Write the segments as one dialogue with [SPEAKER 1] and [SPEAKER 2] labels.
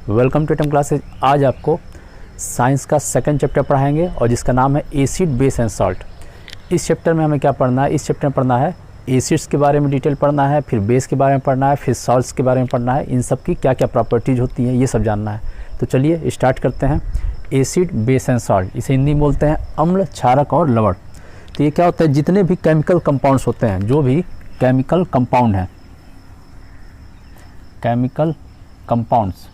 [SPEAKER 1] Welcome to atom classes. आज आपको science का सेकंड चैप्टर पढ़ाएंगे और जिसका नाम है एसिड बेस एंड सॉल्ट। इस चैप्टर में हमें क्या पढ़ना है? इस चैप्टर में पढ़ना है एसिड्स के बारे में डिटेल पढ़ना है, फिर बेस के बारे में पढ़ना है, फिर सॉल्ट्स के बारे में पढ़ना है। इन सब की क्या क्या प्रॉपर्टीज़ होती हैं ये सब जानना है। तो चलिए स्टार्ट करते हैं। एसिड बेस एंड सॉल्ट, इसे हिंदी में बोलते हैं अम्ल, क्षारक और लवण। तो ये क्या होता है? जितने भी केमिकल कंपाउंड्स होते हैं, जो भी केमिकल कंपाउंड हैं, केमिकल कंपाउंड्स,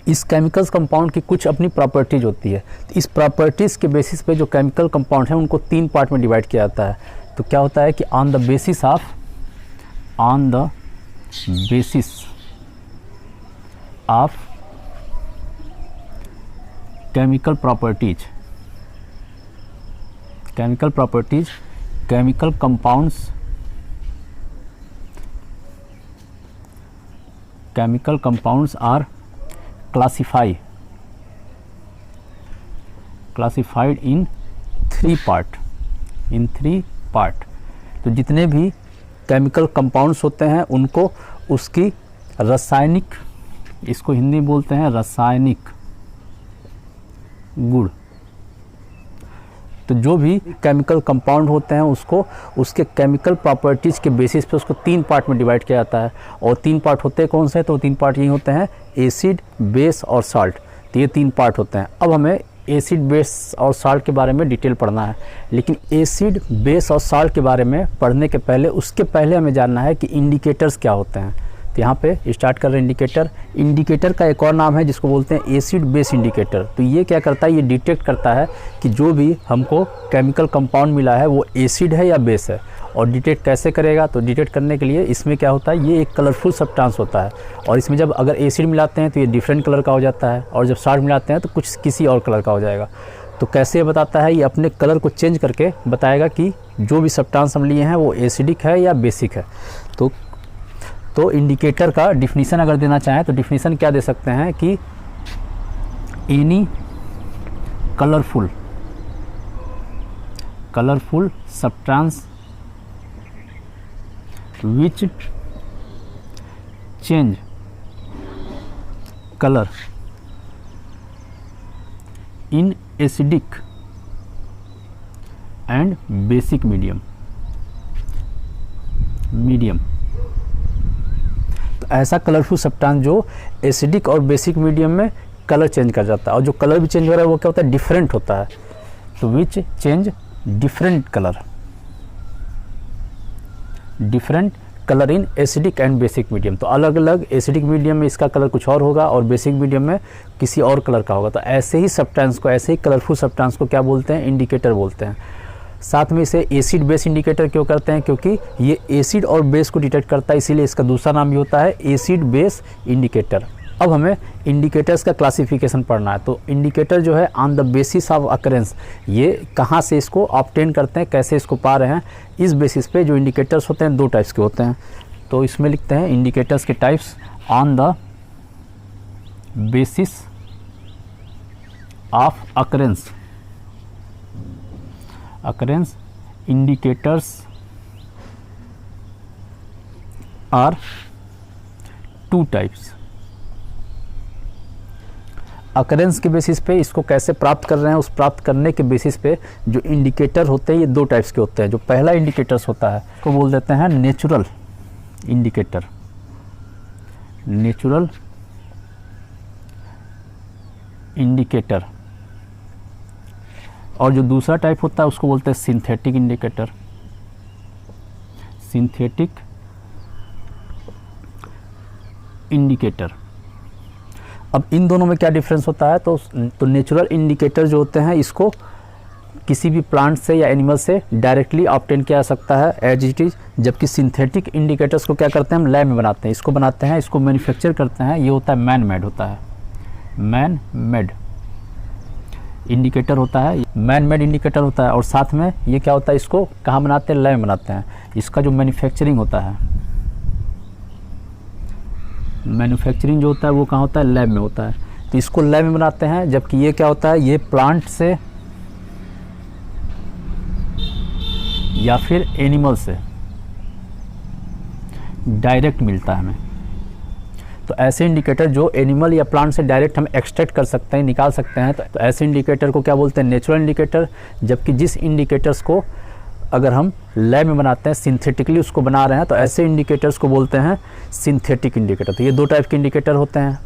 [SPEAKER 1] इस केमिकल्स कंपाउंड की कुछ अपनी प्रॉपर्टीज होती है। तो इस प्रॉपर्टीज़ के बेसिस पे जो केमिकल कंपाउंड हैं उनको तीन पार्ट में डिवाइड किया जाता है। तो क्या होता है कि on the basis of chemical properties, chemical compounds are classified in three part। तो जितने भी केमिकल कंपाउंड्स होते हैं उनको उसकी रासायनिक, इसको हिंदी में बोलते हैं रासायनिक गुण। तो जो भी केमिकल कंपाउंड होते हैं उसको उसके केमिकल प्रॉपर्टीज़ के बेसिस पे उसको तीन पार्ट में डिवाइड किया जाता है। और तीन पार्ट होते हैं कौन से? तो तीन पार्ट यही होते हैं, एसिड, बेस और साल्ट। तो ये तीन पार्ट होते हैं। अब हमें एसिड, बेस और साल्ट के बारे में डिटेल पढ़ना है। लेकिन एसिड, बेस और साल्ट के बारे में पढ़ने के पहले, उसके पहले हमें जानना है कि इंडिकेटर्स क्या होते हैं। तो यहाँ पे स्टार्ट कर रहे हैं इंडिकेटर। इंडिकेटर का एक और नाम है जिसको बोलते हैं एसिड बेस इंडिकेटर। तो ये क्या करता है? ये डिटेक्ट करता है कि जो भी हमको केमिकल कंपाउंड मिला है वो एसिड है या बेस है। और डिटेक्ट कैसे करेगा? तो डिटेक्ट करने के लिए इसमें क्या होता है, ये एक कलरफुल सब्सटेंस होता है। और इसमें जब अगर एसिड मिलाते हैं तो ये डिफरेंट कलर का हो जाता है, और जब साल्ट मिलाते हैं तो कुछ किसी और कलर का हो जाएगा। तो कैसे बताता है? ये अपने कलर को चेंज करके बताएगा कि जो भी सब्सटेंस हम लिए हैं वो एसिडिक है या बेसिक है। तो इंडिकेटर का डिफिनीशन अगर देना चाहें तो डिफिनीशन क्या दे सकते हैं कि any colourful substance which change colour in acidic and basic medium. ऐसा कलरफुल सब्सटेंस जो एसिडिक और बेसिक मीडियम में कलर चेंज कर जाता है। और जो कलर भी चेंज हो रहा है वो क्या होता है? डिफरेंट होता है। तो which change different colour in acidic and basic medium. तो अलग अलग एसिडिक मीडियम में इसका कलर कुछ और होगा और बेसिक मीडियम में किसी और कलर का होगा। तो ऐसे ही सब्सटेंस को, ऐसे ही कलरफुल सब्सटेंस को क्या बोलते हैं? इंडिकेटर बोलते हैं। साथ में इसे एसिड बेस इंडिकेटर क्यों करते हैं? क्योंकि ये एसिड और बेस को डिटेक्ट करता है, इसीलिए इसका दूसरा नाम भी होता है एसिड बेस इंडिकेटर। अब हमें इंडिकेटर्स का क्लासिफिकेशन पढ़ना है। तो इंडिकेटर जो है on the basis of occurrence, ये कहाँ से इसको ऑब्टेन करते हैं, कैसे इसको पा रहे हैं, इस बेसिस पे जो इंडिकेटर्स होते हैं दो टाइप्स के होते हैं। तो इसमें लिखते हैं इंडिकेटर्स के types on the basis of occurrence indicators are two types। Occurrence के बेसिस पे इसको कैसे प्राप्त कर रहे हैं, उस प्राप्त करने के बेसिस पे जो इंडिकेटर होते हैं ये दो टाइप्स के होते हैं। जो पहला इंडिकेटर्स होता है उसको बोल देते हैं नेचुरल इंडिकेटर। और जो दूसरा टाइप होता है उसको बोलते हैं सिंथेटिक इंडिकेटर। अब इन दोनों में क्या डिफरेंस होता है? तो नेचुरल इंडिकेटर जो होते हैं इसको किसी भी प्लांट से या एनिमल से डायरेक्टली ऑब्टेन किया जा सकता है एज इट इज। जबकि सिंथेटिक इंडिकेटर्स को क्या करते हैं? हम लैब में बनाते हैं, इसको मैन्युफैक्चर करते हैं। ये होता है मैन मेड इंडिकेटर होता है, मैन मेड इंडिकेटर होता है। और साथ में ये क्या होता है? इसको कहाँ बनाते हैं? लैब में बनाते हैं। इसका जो मैन्युफैक्चरिंग होता है, मैन्युफैक्चरिंग जो होता है वो कहाँ होता है? लैब में होता है। तो इसको लैब में बनाते हैं। जबकि ये क्या होता है? ये प्लांट से या फिर एनिमल से डायरेक्ट मिलता है हमें। तो ऐसे इंडिकेटर जो एनिमल या प्लांट से डायरेक्ट हम एक्सट्रैक्ट कर सकते हैं, निकाल सकते हैं, तो ऐसे इंडिकेटर को क्या बोलते हैं, नेचुरल इंडिकेटर। जबकि जिस इंडिकेटर्स को अगर हम लैब में बनाते हैं, सिंथेटिकली उसको बना रहे हैं, तो ऐसे इंडिकेटर्स को बोलते हैं सिंथेटिक इंडिकेटर। तो ये दो टाइप के इंडिकेटर होते हैं।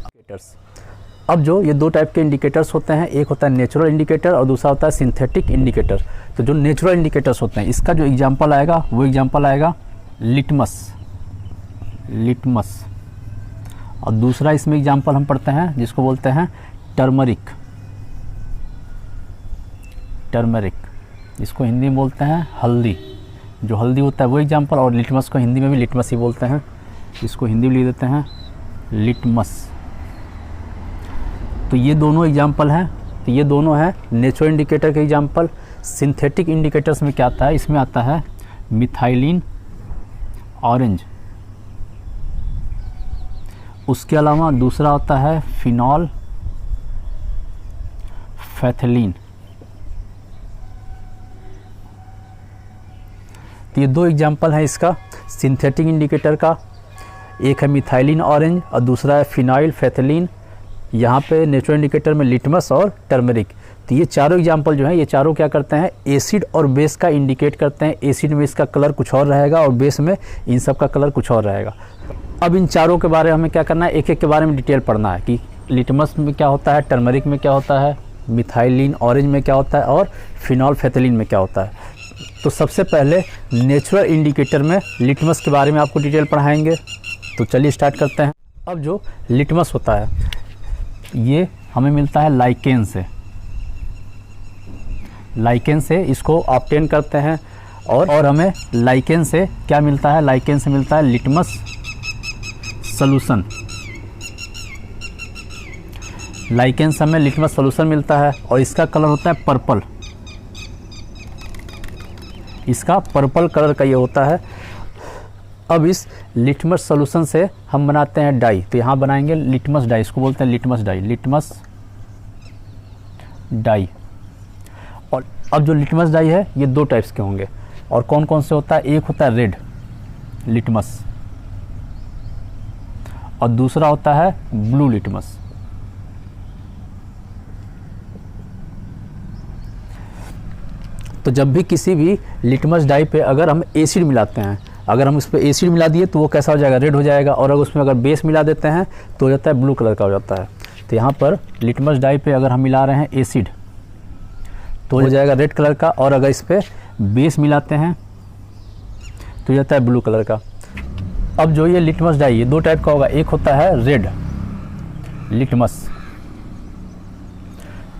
[SPEAKER 1] अब जो ये दो टाइप के इंडिकेटर्स होते हैं, एक होता है नेचुरल इंडिकेटर और दूसरा होता है सिंथेटिक इंडिकेटर। तो जो नेचुरल इंडिकेटर्स होते हैं, इसका जो एग्जांपल आएगा वो एग्जांपल आएगा लिटमस, और दूसरा इसमें एग्जांपल हम पढ़ते हैं जिसको बोलते हैं टर्मरिक, इसको हिंदी में बोलते हैं हल्दी। जो हल्दी होता है वो एग्जांपल, और लिटमस को हिंदी में भी लिटमस ही बोलते हैं, इसको हिंदी में लिख देते हैं लिटमस। तो ये दोनों एग्जांपल हैं। तो ये दोनों हैं नेचुरल इंडिकेटर के एग्जांपल। सिंथेटिक इंडिकेटर्स में क्या आता है, इसमें आता है मिथाइलिन ऑरेंज, उसके अलावा दूसरा होता है फिनॉल फैथलीन। तो ये दो एग्जांपल है इसका सिंथेटिक इंडिकेटर का, एक है मिथाइलिन ऑरेंज और दूसरा है फिनाइल फैथलीन। यहाँ पे नेचुरल इंडिकेटर में लिटमस और टर्मरिक। तो ये चारों एग्जांपल जो हैं, ये चारों क्या करते हैं, एसिड और बेस का इंडिकेट करते हैं। एसिड में इसका कलर कुछ और रहेगा और बेस में इन सब का कलर कुछ और रहेगा। अब इन चारों के बारे में हमें क्या करना है, एक एक के बारे में डिटेल पढ़ना है कि लिटमस में क्या होता है, टर्मरिक में क्या होता है, मिथाइलिन ऑरेंज में क्या होता है और फिनॉल फैथलीन में क्या होता है। तो सबसे पहले नेचुरल इंडिकेटर में लिटमस के बारे में आपको डिटेल पढ़ाएंगे। तो चलिए स्टार्ट करते हैं। अब जो लिटमस होता है ये हमें मिलता है लाइकेन से इसको ऑब्टेन करते हैं। और हमें लाइकेन से क्या मिलता है, लाइकेन से मिलता है लिटमस सॉल्यूशन। लाइकेन से हमें लिटमस सॉल्यूशन मिलता है और इसका कलर होता है पर्पल, इसका पर्पल कलर का ये होता है। अब इस लिटमस सॉल्यूशन से हम बनाते हैं डाई। तो यहाँ बनाएंगे लिटमस डाई, इसको बोलते हैं लिटमस डाई। और अब जो लिटमस डाई है ये दो टाइप्स के होंगे। और कौन कौन से होता है, एक होता है रेड लिटमस और दूसरा होता है ब्लू लिटमस। तो जब भी किसी भी लिटमस डाई पे अगर हम एसिड मिलाते हैं, अगर हम उस पर एसिड मिला दिए तो वो कैसा हो जाएगा, रेड हो जाएगा। और अगर उसमें अगर बेस मिला देते हैं तो हो जाता है ब्लू कलर का हो जाता है। तो यहाँ पर लिटमस डाई पे अगर हम मिला रहे हैं एसिड तो हो जाएगा रेड कलर का, और अगर इस पर बेस मिलाते हैं तो हो जाता है ब्लू कलर का। अब जो ये लिटमस डाई ये दो टाइप का होगा, एक होता है रेड लिटमस।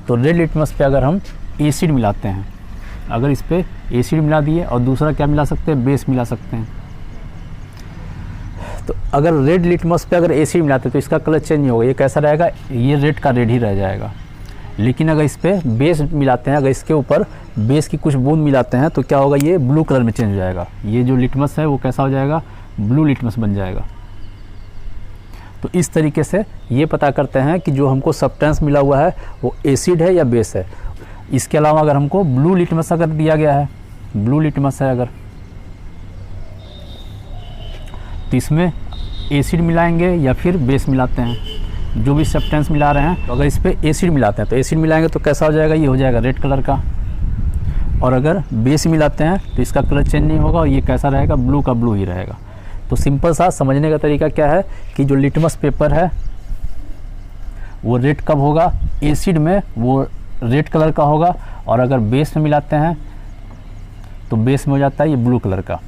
[SPEAKER 1] तो रेड लिटमस पे अगर हम एसिड मिलाते हैं, अगर इस पर एसिड मिला दिए और दूसरा क्या मिला सकते हैं, बेस मिला सकते हैं। तो अगर रेड लिटमस पे अगर एसिड मिलाते हैं तो इसका कलर चेंज नहीं होगा, ये कैसा रहेगा, ये रेड का रेड ही रह जाएगा। लेकिन अगर इस पर बेस मिलाते हैं, अगर इसके ऊपर बेस की कुछ बूंद मिलाते हैं तो क्या होगा, ये ब्लू कलर में चेंज हो जाएगा। ये जो लिटमस है वो कैसा हो जाएगा, ब्लू लिटमस बन जाएगा। तो इस तरीके से ये पता करते हैं कि जो हमको सब्सटेंस मिला हुआ है वो एसिड है या बेस है। इसके अलावा अगर हमको ब्लू लिटमस अगर दिया गया है, ब्लू लिटमस है अगर, तो इसमें एसिड मिलाएंगे या फिर बेस मिलाते हैं, जो भी सब्सटेंस मिला रहे हैं। तो अगर इस पर एसिड मिलाते हैं तो एसिड मिलाएंगे तो कैसा हो जाएगा, ये हो जाएगा रेड कलर का। और अगर बेस मिलाते हैं तो इसका कलर चेंज नहीं होगा और ये कैसा रहेगा, ब्लू का ब्लू ही रहेगा। तो सिंपल सा समझने का तरीका क्या है कि जो लिटमस पेपर है वो रेड कब होगा, एसिड में वो रेड कलर का होगा, और अगर बेस में मिलाते हैं तो बेस में हो जाता है ये ब्लू कलर का।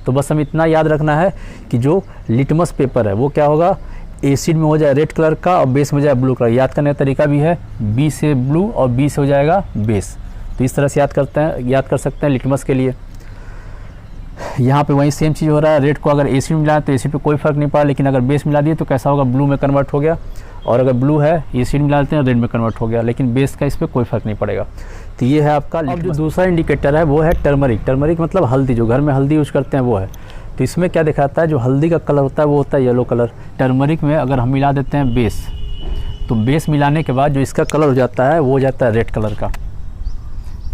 [SPEAKER 1] तो बस हम इतना याद रखना है कि जो लिटमस पेपर है वो क्या होगा, एसिड में हो जाए रेड कलर का और बेस में हो जाए ब्लू कलर। याद करने का तरीका भी है, बी से ब्लू और बी से हो जाएगा बेस। तो इस तरह से याद कर सकते हैं लिटमस के लिए। यहाँ पे वही सेम चीज़ हो रहा है, रेड को अगर एसिड मिलाए तो एसिड पे कोई फ़र्क नहीं पड़ा, लेकिन अगर बेस मिला दिए तो कैसा होगा, ब्लू में कन्वर्ट हो गया। और अगर ब्लू है एसिड मिला देते हैं रेड में कन्वर्ट हो गया, लेकिन बेस का इस पर कोई फ़र्क नहीं पड़ेगा। तो ये है आपका। अब जो दूसरा इंडिकेटर है वो है टर्मरिक मतलब हल्दी, जो घर में हल्दी यूज करते हैं वो है। तो इसमें क्या दिखाता है, जो हल्दी का कलर होता है वो होता है येलो कलर। टर्मरिक में अगर हम मिला देते हैं बेस, तो बेस मिलाने के बाद जो इसका कलर हो जाता है वो हो जाता है रेड कलर का।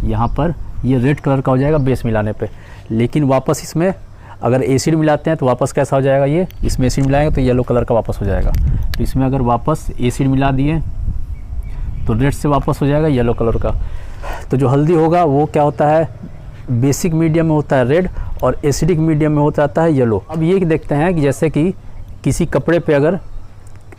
[SPEAKER 1] यहाँ पर ये रेड कलर का हो जाएगा बेस मिलाने पे। लेकिन वापस इसमें अगर एसिड मिलाते हैं तो वापस कैसा हो जाएगा, ये इसमें एसिड मिलाएंगे तो येलो कलर का वापस हो जाएगा। तो इसमें अगर वापस एसिड मिला दिए तो रेड से वापस हो जाएगा येलो कलर का। तो जो हल्दी होगा वो क्या होता है, बेसिक मीडियम में होता है रेड और एसिडिक मीडियम में हो जाता है येलो। अब ये देखते हैं कि जैसे कि किसी कपड़े पे अगर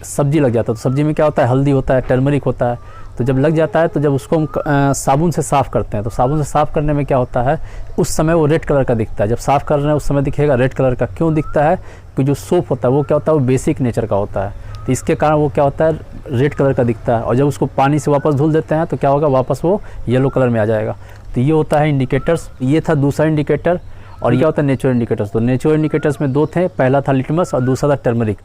[SPEAKER 1] सब्जी लग जाता है तो सब्जी में क्या होता है, हल्दी होता है, टर्मरिक होता है। तो जब लग जाता है तो जब उसको हम साबुन से साफ़ करते हैं तो साबुन से साफ़ करने में क्या होता है, उस समय वो रेड कलर का दिखता है। जब साफ़ कर रहे हैं उस समय दिखेगा रेड कलर का। क्यों दिखता है, कि जो सोप होता है वो क्या होता है, वो बेसिक नेचर का होता है, तो इसके कारण वो क्या होता है, रेड कलर का दिखता है। और जब उसको पानी से वापस धुल देते हैं तो क्या होगा, वापस वो येलो कलर में आ जाएगा। तो ये होता है इंडिकेटर्स। ये था दूसरा इंडिकेटर। और ये होता है नेचुरल इंडिकेटर्स। तो नेचुरल इंडिकेटर्स में दो थे, पहला था लिटमस और दूसरा था टर्मरिक।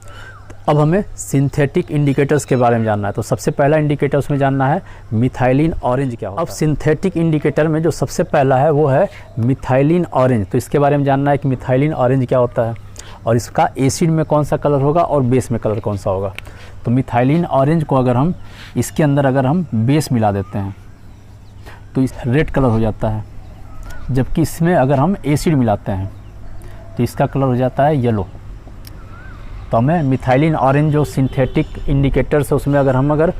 [SPEAKER 1] अब हमें सिंथेटिक इंडिकेटर्स के बारे में जानना है। तो सबसे पहला इंडिकेटर उसमें जानना है मिथाइलिन ऑरेंज क्या होता है। अब सिंथेटिक इंडिकेटर में जो सबसे पहला है वो है मिथाइलिन ऑरेंज। तो इसके बारे में जानना है कि मिथाइलिन ऑरेंज क्या होता है और इसका एसिड में कौन सा कलर होगा और बेस में कलर कौन सा होगा। तो मिथाइलिन ऑरेंज को अगर हम इसके अंदर अगर हम बेस मिला देते हैं तो इस रेड कलर हो जाता है, जबकि इसमें अगर हम एसिड मिलाते हैं तो इसका कलर हो जाता है येलो। तो हमें मिथाइलिन ऑरेंज जो सिंथेटिक इंडिकेटर्स है उसमें अगर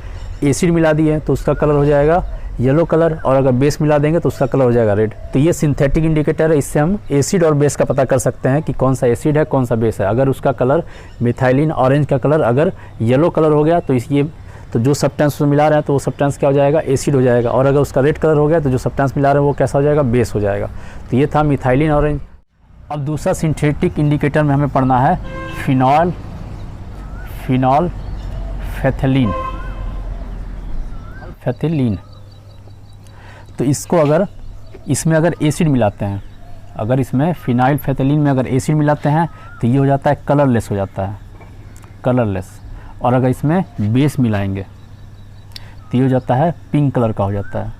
[SPEAKER 1] एसिड मिला दिए तो उसका कलर हो जाएगा येलो कलर, और अगर बेस मिला देंगे तो उसका कलर हो जाएगा रेड। तो ये सिंथेटिक इंडिकेटर है, इससे हम एसिड और बेस का पता कर सकते हैं कि कौन सा एसिड है कौन सा बेस है। अगर उसका कलर मिथाइलिन ऑरेंज का कलर अगर येलो कलर हो गया तो जो सब्सटेंस उसमें मिला रहे हैं तो वो सब्सटेंस क्या हो जाएगा, एसिड हो जाएगा। और अगर उसका रेड कलर हो गया तो जो सब्सटेंस मिला रहे हैं वो कैसा हो जाएगा, बेस हो जाएगा। तो ये था मिथाइलिन ऑरेंज। अब दूसरा सिंथेटिक इंडिकेटर में हमें पढ़ना है फिनॉल फैथिलीन। तो इसको अगर इसमें अगर एसिड मिलाते हैं, अगर इसमें फिनाइल फैथिलीन में अगर एसिड मिलाते हैं तो ये हो जाता है कलरलेस हो जाता है, कलरलेस। और अगर इसमें बेस मिलाएंगे तो ये हो जाता है पिंक कलर का हो जाता है।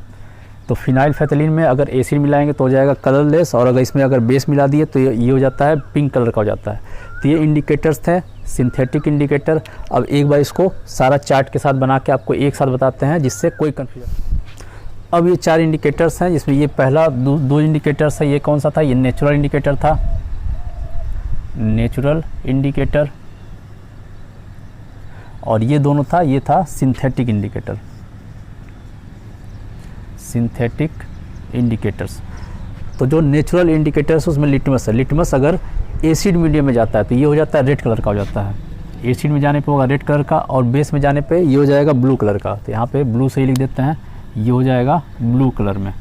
[SPEAKER 1] तो फिनाइल फैथिलीन में अगर एसिड मिलाएंगे तो हो जाएगा कलरलेस, और अगर इसमें अगर बेस मिला दिए तो ये हो जाता है पिंक कलर का हो जाता है। तो ये इंडिकेटर्स थे सिंथेटिक इंडिकेटर। अब एक बार इसको सारा चार्ट के साथ बना के आपको एक साथ बताते हैं जिससे कोई कन्फ्यूजन। अब ये चार इंडिकेटर्स हैं जिसमें ये पहला दो इंडिकेटर्स है। ये कौन सा था, ये नेचुरल इंडिकेटर था, नेचुरल इंडिकेटर। और ये दोनों था, ये था सिंथेटिक इंडिकेटर, सिंथेटिक इंडिकेटर्स। तो जो नेचुरल इंडिकेटर्स उसमें लिटमस है। लिटमस अगर एसिड मीडियम में जाता है तो ये हो जाता है रेड कलर का हो जाता है। एसिड में जाने पे होगा रेड कलर का और बेस में जाने पे ये हो जाएगा ब्लू कलर का। तो यहाँ पे ब्लू से ही लिख देते हैं, ये हो जाएगा ब्लू कलर में।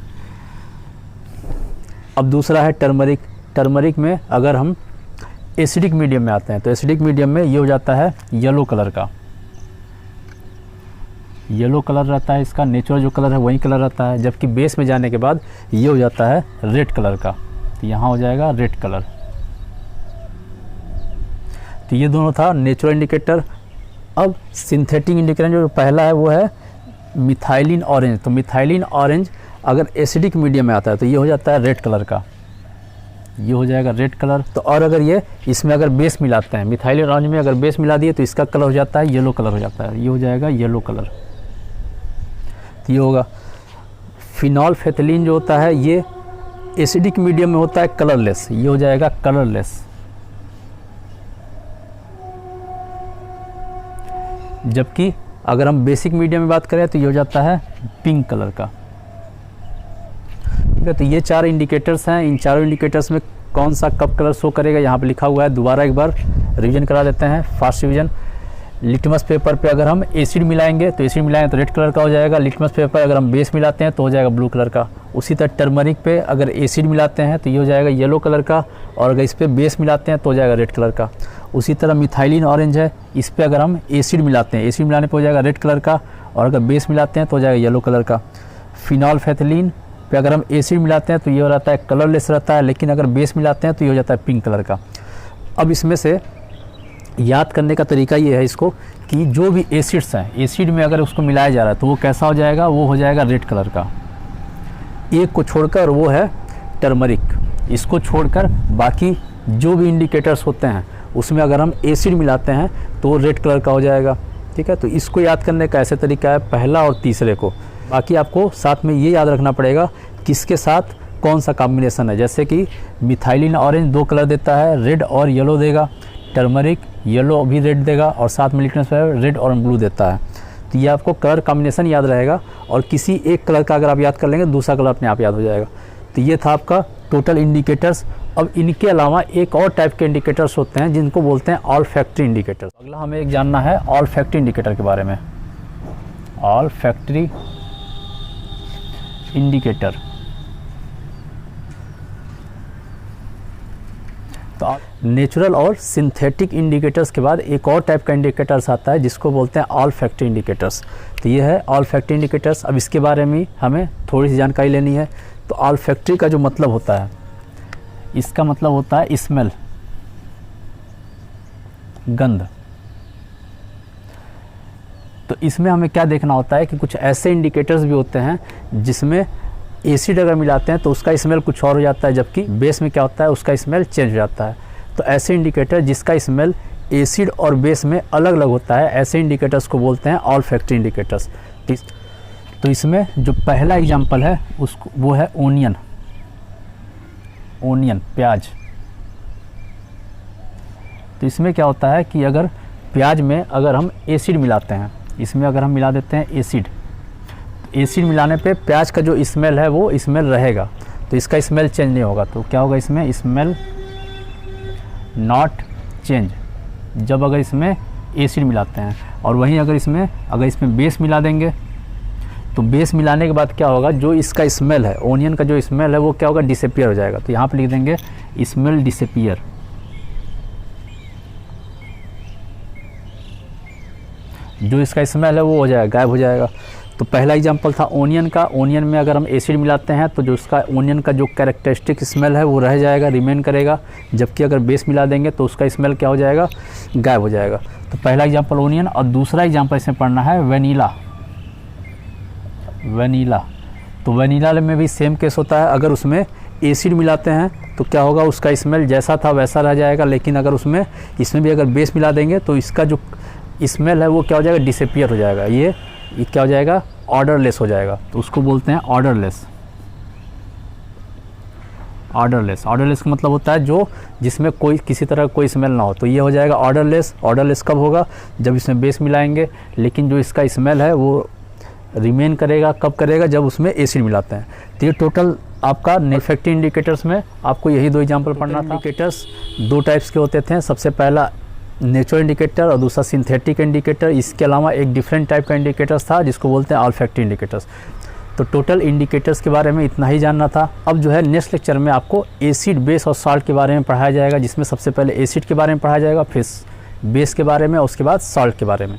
[SPEAKER 1] अब दूसरा है टर्मरिक। टर्मरिक में अगर हम एसिडिक मीडियम में आते हैं तो एसिडिक मीडियम में ये हो जाता है येलो कलर का, येलो कलर रहता है इसका। नेचुरल जो कलर है वही कलर रहता है। जबकि बेस में जाने के बाद ये हो जाता है रेड कलर का, तो यहाँ हो जाएगा रेड कलर। तो ये दोनों था नेचुरल इंडिकेटर। अब सिंथेटिक इंडिकेटर जो पहला है वो है मिथाइलिन ऑरेंज। तो मिथाइलिन ऑरेंज अगर एसिडिक मीडियम में आता है तो ये हो जाता है रेड कलर का, ये हो जाएगा रेड कलर। तो और अगर ये इसमें अगर बेस मिलाते हैं, मिथाइलिन ऑरेंज में अगर बेस मिला दिए तो इसका कलर हो जाता है येलो कलर हो जाता है, ये हो जाएगा येलो कलर। तो ये होगा फिनॉल फैथिलीन जो होता है ये एसिडिक मीडियम में होता है कलरलेस, ये हो जाएगा कलरलेस। जबकि अगर हम बेसिक मीडियम में बात करें तो ये हो जाता है पिंक कलर का। ठीक है, तो ये चार इंडिकेटर्स हैं। इन चारों इंडिकेटर्स में कौन सा कब कलर शो करेगा यहाँ पे लिखा हुआ है। दोबारा एक बार रिवीजन करा देते हैं, फास्ट रिवीजन। लिटमस पेपर पे अगर हम एसिड मिलाएंगे तो एसिड मिलाएंगे तो रेड कलर का हो जाएगा। लिटमस पेपर अगर हम बेस मिलाते हैं तो हो जाएगा ब्लू कलर का। उसी तरह टर्मरिक पे अगर एसिड मिलाते हैं तो ये हो जाएगा येलो कलर का, और अगर इस पर बेस मिलाते हैं तो हो जाएगा रेड कलर का। उसी तरह मिथाइलिन ऑरेंज है, इस पर अगर हम एसिड मिलाते हैं, एसिड मिलाने पर हो जाएगा रेड कलर का, और अगर बेस मिलाते हैं तो हो जाएगा येलो कलर का। फिनॉल फैथिलीन पे अगर हम एसिड मिलाते हैं तो ये हो जाता है कलरलेस रहता है, लेकिन अगर बेस मिलाते हैं तो ये हो जाता है पिंक कलर का। अब इसमें से याद करने का तरीका ये है इसको कि जो भी एसिड्स हैं, एसिड में अगर उसको मिलाया जा रहा है तो वो कैसा हो जाएगा, वो हो जाएगा रेड कलर का। एक को छोड़कर वो है टर्मरिक। इसको छोड़कर बाकी जो भी इंडिकेटर्स होते हैं उसमें अगर हम एसिड मिलाते हैं तो रेड कलर का हो जाएगा। ठीक है, तो इसको याद करने का ऐसे तरीका है, पहला और तीसरे को। बाकी आपको साथ में ये याद रखना पड़ेगा किसके साथ कौन सा कॉम्बिनेशन है। जैसे कि मिथाइलिन ऑरेंज 2 कलर देता है, रेड और येलो देगा, टर्मरिक येलो भी रेड देगा, और साथ में लिटमस पेपर रेड और ब्लू देता है। तो ये आपको कलर कॉम्बिनेशन याद रहेगा, और किसी एक कलर का अगर आप याद कर लेंगे दूसरा कलर अपने आप याद हो जाएगा। तो ये था आपका टोटल इंडिकेटर्स। अब इनके अलावा एक और टाइप के इंडिकेटर्स होते हैं जिनको बोलते हैं ऑल फैक्ट्री इंडिकेटर्स। अगला हमें एक जानना है ऑल फैक्ट्री इंडिकेटर के बारे में। ऑल फैक्ट्री इंडिकेटर, तो नेचुरल और सिंथेटिक इंडिकेटर्स के बाद एक और टाइप का इंडिकेटर्स आता है जिसको बोलते हैं ऑल फैक्ट्री इंडिकेटर्स। तो ये है ऑल फैक्ट्री इंडिकेटर्स। अब इसके बारे में हमें थोड़ी सी जानकारी लेनी है। तो ऑल फैक्ट्री का जो मतलब होता है, इसका मतलब होता है स्मेल, गंध। तो इसमें हमें क्या देखना होता है कि कुछ ऐसे इंडिकेटर्स भी होते हैं जिसमें एसिड अगर मिलाते हैं तो उसका स्मेल कुछ और हो जाता है, जबकि बेस में क्या होता है उसका स्मेल चेंज हो जाता है। तो ऐसे इंडिकेटर जिसका स्मेल एसिड और बेस में अलग अलग होता है, ऐसे इंडिकेटर्स को बोलते हैं ऑल फैक्ट्री इंडिकेटर्स। तो इसमें जो पहला एग्जांपल है उसको वो है ओनियन, प्याज। तो इसमें क्या होता है कि अगर प्याज में अगर हम एसिड मिलाते हैं, इसमें अगर हम मिला देते हैं एसिड, तो एसिड मिलाने पे प्याज का जो स्मेल है वो स्मेल रहेगा, तो इसका स्मेल चेंज नहीं होगा। तो क्या होगा, इसमें स्मेल नॉट चेंज, जब अगर इसमें एसिड मिलाते हैं। और वहीं अगर इसमें बेस मिला देंगे तो बेस मिलाने के बाद क्या होगा, जो इसका स्मेल है, ओनियन का जो स्मेल है वो क्या होगा, डिसअपीयर हो जाएगा। तो यहाँ पे लिख देंगे स्मेल डिसअपीयर। जो इसका स्मेल है वो हो जाएगा, गायब हो जाएगा। तो पहला एग्जांपल था ओनियन का। ओनियन में अगर हम एसिड मिलाते हैं तो जो उसका ओनियन का जो कैरेक्टरिस्टिक स्मेल है वो रह जाएगा, रिमेन करेगा, जबकि अगर बेस मिला देंगे तो उसका स्मेल क्या हो जाएगा, गायब हो जाएगा। तो पहला एग्जांपल ओनियन, और दूसरा एग्जांपल इसमें पढ़ना है वेनिला। तो वेनिला में भी सेम केस होता है। अगर उसमें एसिड मिलाते हैं तो क्या होगा, उसका स्मेल जैसा था वैसा रह जाएगा, लेकिन अगर इसमें भी अगर बेस मिला देंगे तो इसका जो स्मेल है वो क्या हो जाएगा, डिसअपीयर हो जाएगा। ये क्या हो जाएगा, ऑर्डरलेस हो जाएगा। तो उसको बोलते हैं ऑर्डरलेस का मतलब होता है जिसमें कोई किसी तरह कोई स्मेल ना हो। तो ये हो जाएगा ऑर्डरलेस कब होगा, जब इसमें बेस मिलाएंगे, लेकिन जो इसका स्मेल है वो रिमेन करेगा। कब करेगा, जब उसमें एसिड मिलाते हैं। तो ये टोटल आपका फैक्ट्री इंडिकेटर्स में आपको यही 2 एग्जांपल पढ़ना था। इंडिकेटर्स 2 टाइप्स के होते थे, सबसे पहला नेचुरल इंडिकेटर और दूसरा सिंथेटिक इंडिकेटर। इसके अलावा एक डिफरेंट टाइप का इंडिकेटर्स था जिसको बोलते हैं ऑल फैक्ट्री इंडिकेटर्स। तो टोटल इंडिकेटर्स के बारे में इतना ही जानना था। अब जो है नेक्स्ट लेक्चर में आपको एसिड, बेस और साल्ट के बारे में पढ़ाया जाएगा, जिसमें सबसे पहले एसिड के बारे में पढ़ाया जाएगा, फिर बेस के बारे में, उसके बाद साल्ट के बारे में।